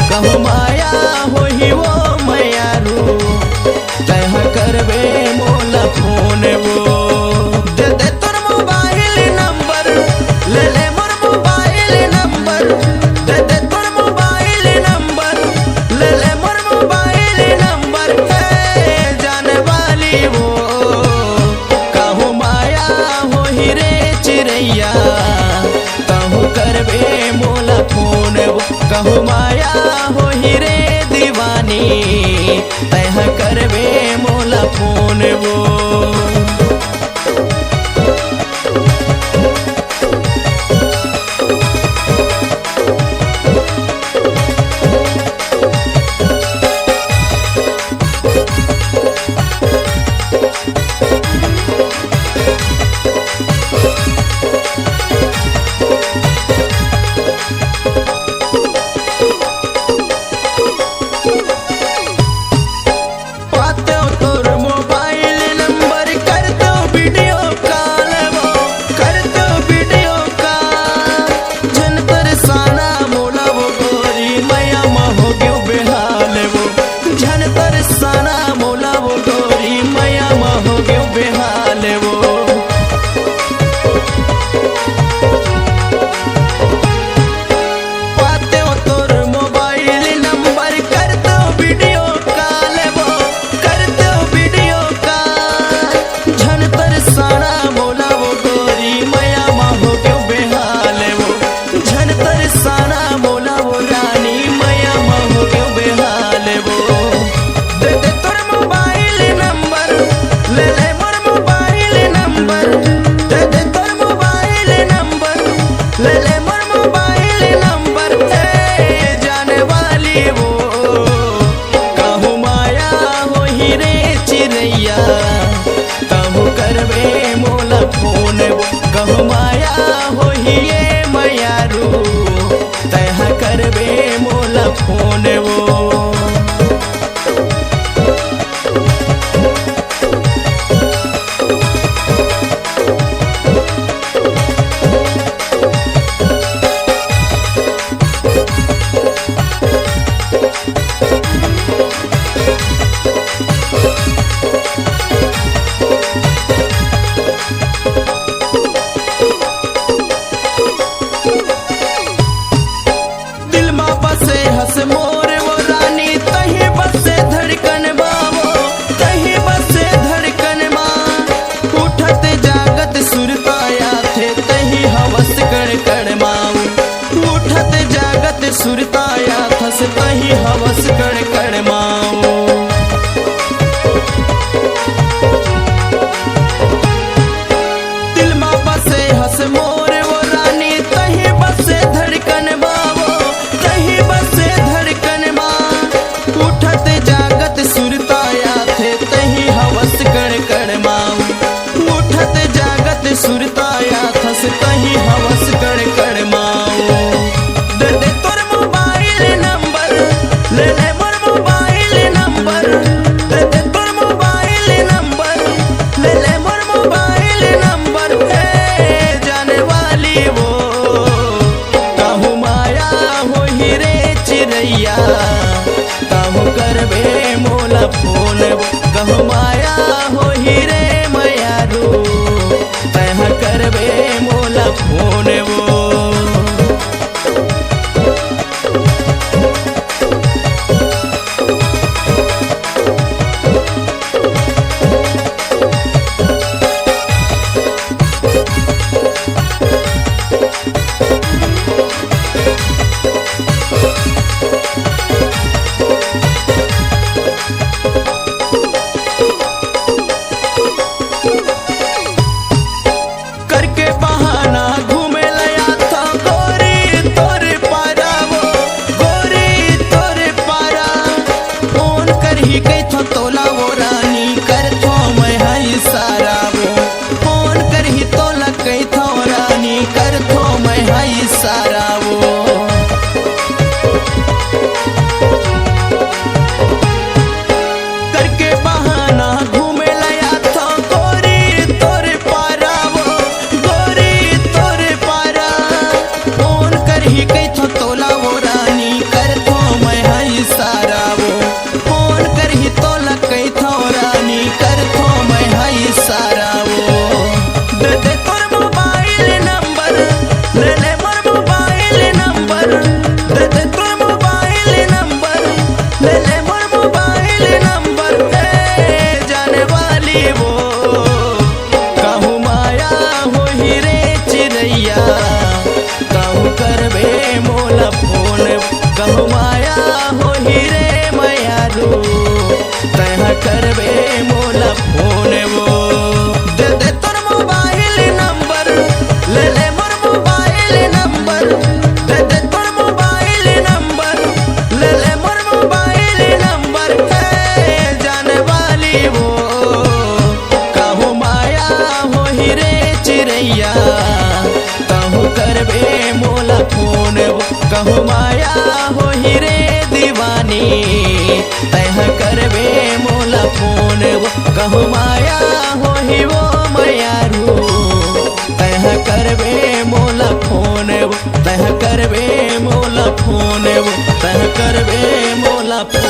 कहूँ माया होही वो मैयारू तह करबे मोला फोन वो दे दे तोर मोबाइल नंबर ले ले मोर मोबाइल नंबर दे दे तोर मोबाइल नंबर ले ले मोर मोबाइल नंबर जाने वाली वो कहूँ माया होही रे चिड़ैया कहूँ करबे मोला फोन वो कहूँ माया होही रे दीवानी तह करबे मोला फोन वो। कहूँ माया होही ये मैयारू तह करबे मोला फोन वो। हस मोर वो रानी तही बसे धड़कन बावो तही बसे धड़कन माँ उठत जागत सुरताया थे तही हवस कण कण माँ उठत जागत सुरताया थस तही हवस कण कण माँ। दिल माँ बसे हस मोर वो रानी तही बसे धड़कन बावो तही बसे धड़कन माँ उठत जागत सुरताया थे तही हवस कण कण माँ उठत जागत सुरताया थस तही हवस कण कण माँ। दे दे तोर मोबाइल नंबर ले ले मोर मोबाइल नंबर दे दे तोर मोबाइल नंबर ले ले मोर मोबाइल नंबर जाने वाली वो कहूँ माया होही रे चिड़ैया कहूँ करबे मोला फोन कहूँ माया होही रे मैयारू तह करबे मोला फोन वो। करबे मोला फोन वो कहूँ माया हो ही रे दीवानी तह करबे मोला फोन वो कहूँ माया हो ही वो मैयारू तह करबे मोला फोन वो तह करबे मोला फोन वो तह करबे मोला फोन।